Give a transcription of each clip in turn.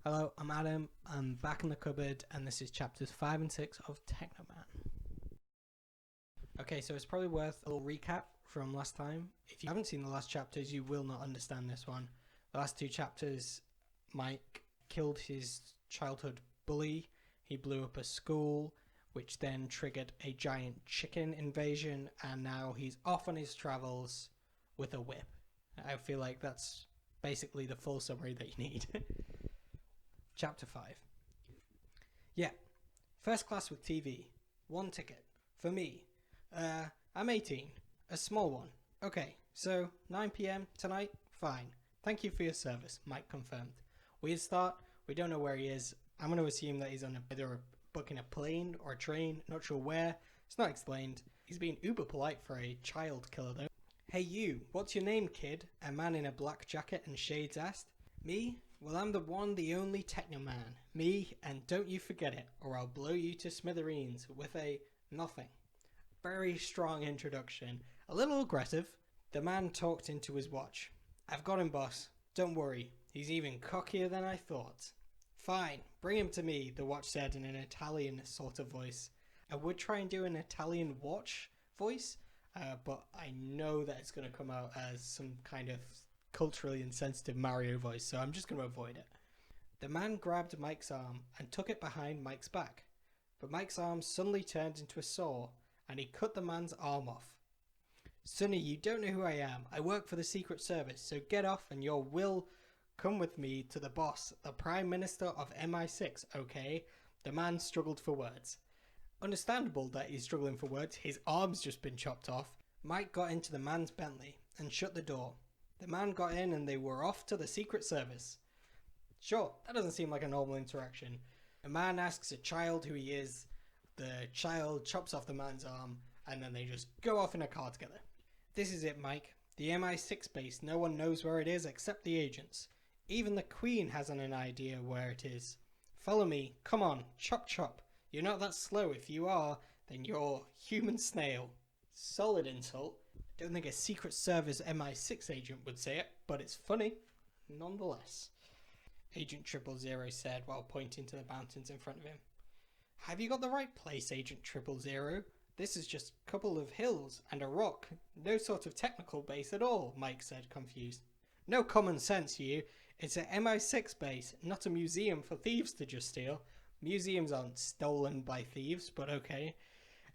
Hello, I'm Adam. I'm back in the cupboard, and this is chapters 5 and 6 of Tecno Man. Okay, so it's probably worth a little recap from last time. If you haven't seen the last chapters, you will not understand this one. The last two chapters, Mike killed his childhood bully. He blew up a school, which then triggered a giant chicken invasion, and now he's off on his travels with a whip. I feel like that's basically the full summary that you need. Chapter 5. Yeah, first class with TV. 1 ticket. For me. I'm 18. A small one. Okay, so 9 p.m. tonight? Fine. Thank you for your service, Mike confirmed. Weird start. We don't know where he is. I'm going to assume that he's on either booking a plane or a train. Not sure where. It's not explained. He's being uber polite for a child killer though. Hey you, what's your name, kid? A man in a black jacket and shades asked. Me? Well, I'm the one, the only Tecno Man. Me, and don't you forget it, or I'll blow you to smithereens with a nothing. Very strong introduction. A little aggressive. The man talked into his watch. I've got him, boss. Don't worry. He's even cockier than I thought. Fine, bring him to me, the watch said in an Italian sort of voice. I would try and do an Italian watch voice, but I know that it's going to come out as some kind of culturally insensitive Mario voice, so I'm just going to avoid it. The man grabbed Mike's arm and took it behind Mike's back, but Mike's arm suddenly turned into a saw and he cut the man's arm off. Sonny, you don't know who I am. I work for the Secret Service, so get off and you will come with me to the boss, the Prime Minister of MI6, okay? The man struggled for words. Understandable that he's struggling for words, his arm's just been chopped off. Mike got into the man's Bentley and shut the door. The man got in and they were off to the Secret Service. Sure, that doesn't seem like a normal interaction. A man asks a child who he is, the child chops off the man's arm, and then they just go off in a car together. This is it, Mike. The MI6 base, no one knows where it is except the agents. Even the Queen hasn't an idea where it is. Follow me, come on, chop chop. You're not that slow. If you are, then you're human snail. Solid insult. Don't think a Secret Service MI6 agent would say it, but it's funny, nonetheless. Agent 000 said while pointing to the mountains in front of him. Have you got the right place, Agent 000? This is just a couple of hills and a rock. No sort of technical base at all, Mike said, confused. No common sense, you. It's an MI6 base, not a museum for thieves to just steal. Museums aren't stolen by thieves, but okay.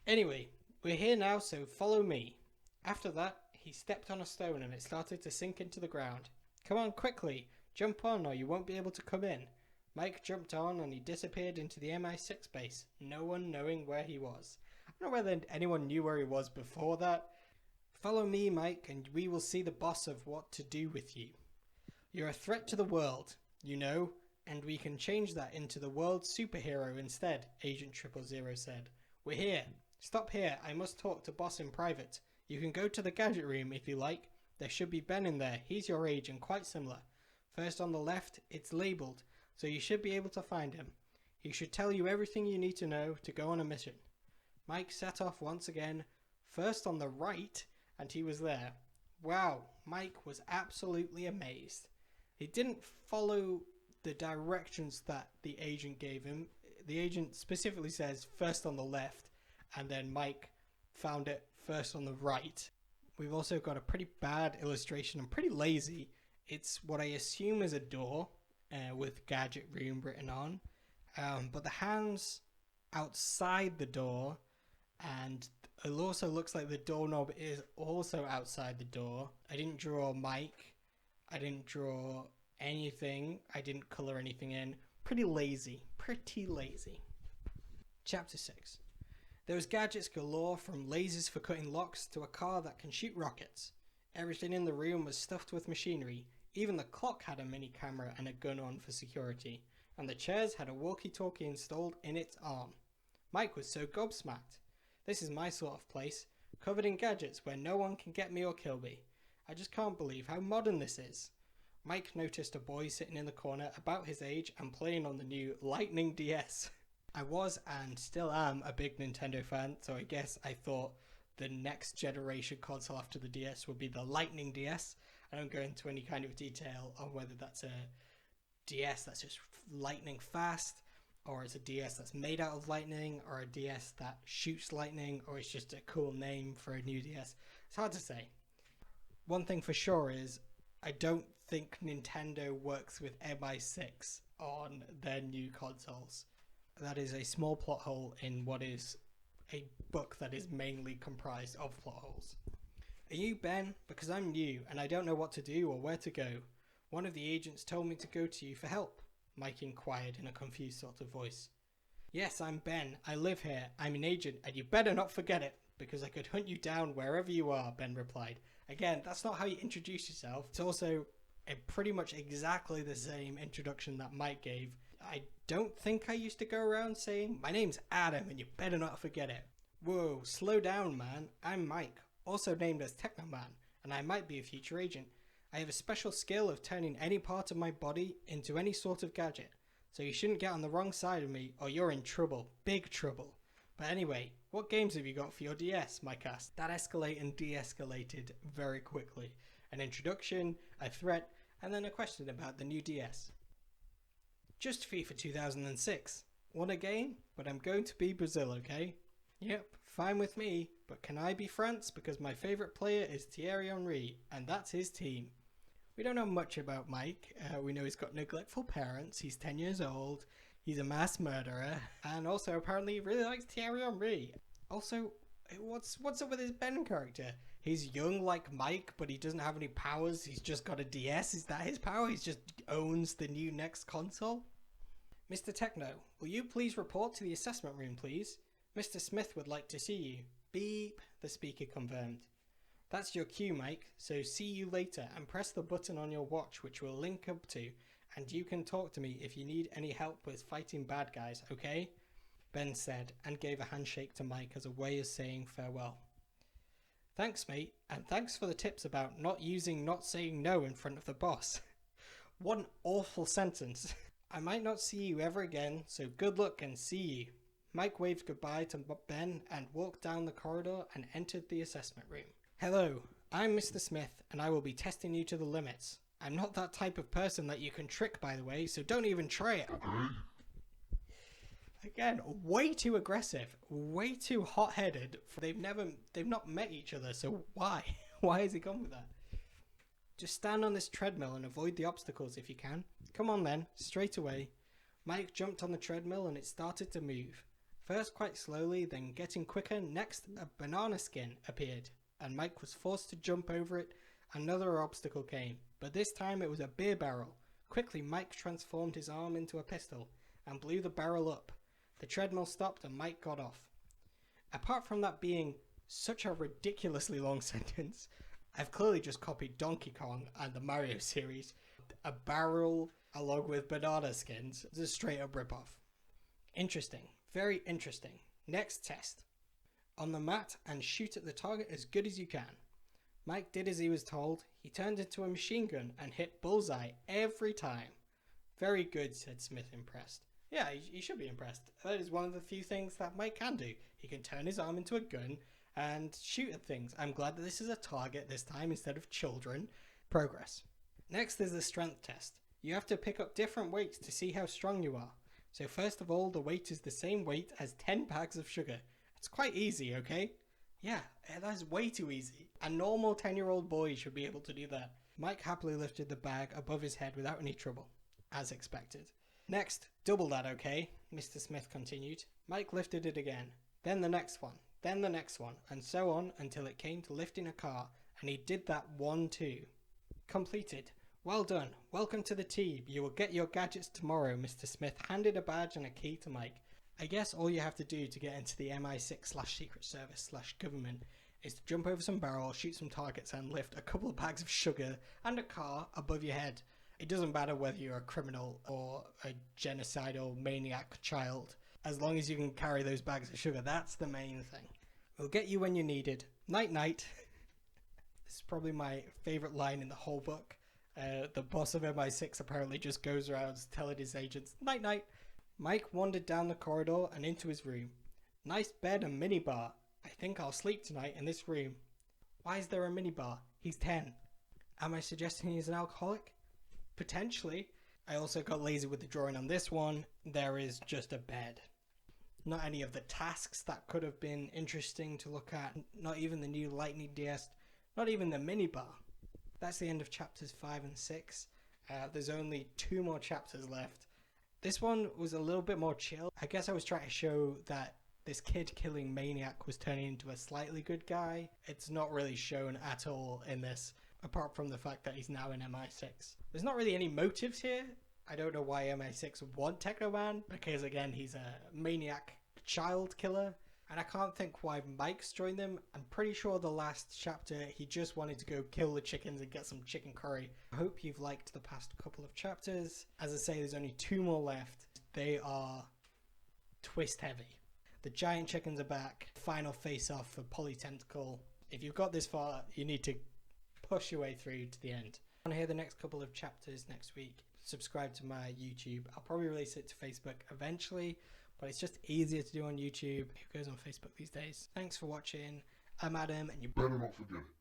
Anyway, we're here now, so follow me. After that, he stepped on a stone and it started to sink into the ground. Come on, quickly. Jump on or you won't be able to come in. Mike jumped on and he disappeared into the MI6 base, no one knowing where he was. I don't know whether anyone knew where he was before that. Follow me, Mike, and we will see the boss of what to do with you. You're a threat to the world, you know, and we can change that into the world's superhero instead, Agent 000 said. We're here. Stop here. I must talk to boss in private. You can go to the gadget room if you like. There should be Ben in there. He's your age and quite similar. First on the left, it's labelled, so you should be able to find him. He should tell you everything you need to know to go on a mission. Mike set off once again, first on the right, and he was there. Wow, Mike was absolutely amazed. He didn't follow the directions that the agent gave him. The agent specifically says first on the left, and then Mike found it first on the right. We've also got a pretty bad illustration and pretty lazy. It's what I assume is a door with gadget room written on, but the hands outside the door, and it also looks like the doorknob is also outside the door. I didn't draw Mike. I didn't draw anything. I didn't color anything in. Pretty lazy. Pretty lazy. Chapter 6. There was gadgets galore, from lasers for cutting locks to a car that can shoot rockets. Everything in the room was stuffed with machinery. Even the clock had a mini camera and a gun on for security, and the chairs had a walkie-talkie installed in its arm. Mike was so gobsmacked. This is my sort of place, covered in gadgets where no one can get me or kill me. I just can't believe how modern this is. Mike noticed a boy sitting in the corner about his age and playing on the new Lightning DS. I was and still am a big Nintendo fan, so I guess I thought the next generation console after the DS would be the Lightning DS. I don't go into any kind of detail on whether that's a DS that's just lightning fast, or it's a DS that's made out of lightning, or a DS that shoots lightning, or it's just a cool name for a new DS. It's hard to say. One thing for sure is I don't think Nintendo works with MI6 on their new consoles. That is a small plot hole in what is a book that is mainly comprised of plot holes. Are you Ben? Because I'm new and I don't know what to do or where to go. One of the agents told me to go to you for help, Mike inquired in a confused sort of voice. Yes, I'm Ben. I live here. I'm an agent and you better not forget it, because I could hunt you down wherever you are, Ben replied. Again, that's not how you introduce yourself. It's also pretty much exactly the same introduction that Mike gave. I don't think I used to go around saying, my name's Adam and you better not forget it. Whoa, slow down, man. I'm Mike, also named as Tecno Man, and I might be a future agent. I have a special skill of turning any part of my body into any sort of gadget, so you shouldn't get on the wrong side of me or you're in trouble, big trouble. But anyway, what games have you got for your DS, Mike asked. That escalated and de-escalated very quickly. An introduction, a threat, and then a question about the new DS. Just FIFA 2006. Want a game? But I'm going to be Brazil, okay? Yep, fine with me, but can I be France? Because my favourite player is Thierry Henry, and that's his team. We don't know much about Mike. We know he's got neglectful parents, he's 10 years old, he's a mass murderer, and also apparently he really likes Thierry Henry. Also, what's up with his Ben character? He's young like Mike, but he doesn't have any powers, he's just got a DS. Is that his power? He just owns the new next console? Mr. Techno, will you please report to the assessment room, please? Mr. Smith would like to see you. Beep, the speaker confirmed. That's your cue, Mike, so see you later, and press the button on your watch which will link up to, and you can talk to me if you need any help with fighting bad guys, okay? Ben said, and gave a handshake to Mike as a way of saying farewell. Thanks, mate, and thanks for the tips about not saying no in front of the boss. What an awful sentence. I might not see you ever again, so good luck and see you. Mike waved goodbye to Ben and walked down the corridor and entered the assessment room. Hello, I'm Mr. Smith and I will be testing you to the limits. I'm not that type of person that you can trick, by the way, so don't even try it. Again, way too aggressive, way too hot-headed. They've not met each other, so why? Why has he gone with that? Just stand on this treadmill and avoid the obstacles if you can. Come on then, straight away. Mike jumped on the treadmill and it started to move. First quite slowly, then getting quicker. Next, a banana skin appeared, and Mike was forced to jump over it. Another obstacle came, but this time it was a beer barrel. Quickly, Mike transformed his arm into a pistol and blew the barrel up. The treadmill stopped and Mike got off. Apart from that being such a ridiculously long sentence, I've clearly just copied Donkey Kong and the Mario series. A barrel along with banana skins. It's a straight up ripoff. Interesting. Very interesting. Next test. On the mat and shoot at the target as good as you can. Mike did as he was told. He turned into a machine gun and hit bullseye every time. Very good, said Smith, impressed. Yeah, he should be impressed. That is one of the few things that Mike can do. He can turn his arm into a gun and shoot at things. I'm glad that this is a target this time instead of children. Progress. Next is the strength test. You have to pick up different weights to see how strong you are. So first of all, the weight is the same weight as 10 bags of sugar. It's quite easy, okay? Yeah, that's way too easy. A normal 10-year-old boy should be able to do that. Mike happily lifted the bag above his head without any trouble, as expected. Next, double that, okay? Mr. Smith continued. Mike lifted it again, then the next one, then the next one, and so on until it came to lifting a car, and he did that one too. Completed. Well done. Welcome to the team. You will get your gadgets tomorrow. Mr. Smith handed a badge and a key to Mike. I guess all you have to do to get into the MI6/Secret Service/government is to jump over some barrels, shoot some targets, and lift a couple of bags of sugar and a car above your head. It doesn't matter whether you're a criminal or a genocidal maniac child. As long as you can carry those bags of sugar, that's the main thing. We'll get you when you're needed. Night night. This is probably my favourite line in the whole book. The boss of MI6 apparently just goes around telling his agents, night night. Mike wandered down the corridor and into his room. Nice bed and minibar. I think I'll sleep tonight in this room. Why is there a minibar? He's 10. Am I suggesting he's an alcoholic? Potentially. I also got lazy with the drawing on this one. There is just a bed. Not any of the tasks that could have been interesting to look at. Not even the new Lightning DS. Not even the minibar. That's the end of chapters 5 and 6. There's only 2 more chapters left. This one was a little bit more chill. I guess I was trying to show that this kid killing maniac was turning into a slightly good guy. It's not really shown at all in this, apart from the fact that he's now in MI6. There's not really any motives here. I don't know why MI6 want Tecno Man, because again, he's a maniac child killer. And I can't think why Mike's joined them. I'm pretty sure the last chapter, he just wanted to go kill the chickens and get some chicken curry. I hope you've liked the past couple of chapters. As I say, there's only 2 more left. They are twist heavy. The giant chickens are back. Final face-off for Polytentacle. If you've got this far, you need to push your way through to the end. I want to hear the next couple of chapters next week. Subscribe to my YouTube. I'll probably release it to Facebook eventually, but it's just easier to do on YouTube. Who goes on Facebook these days? Thanks for watching. I'm Adam, and you better not forget it.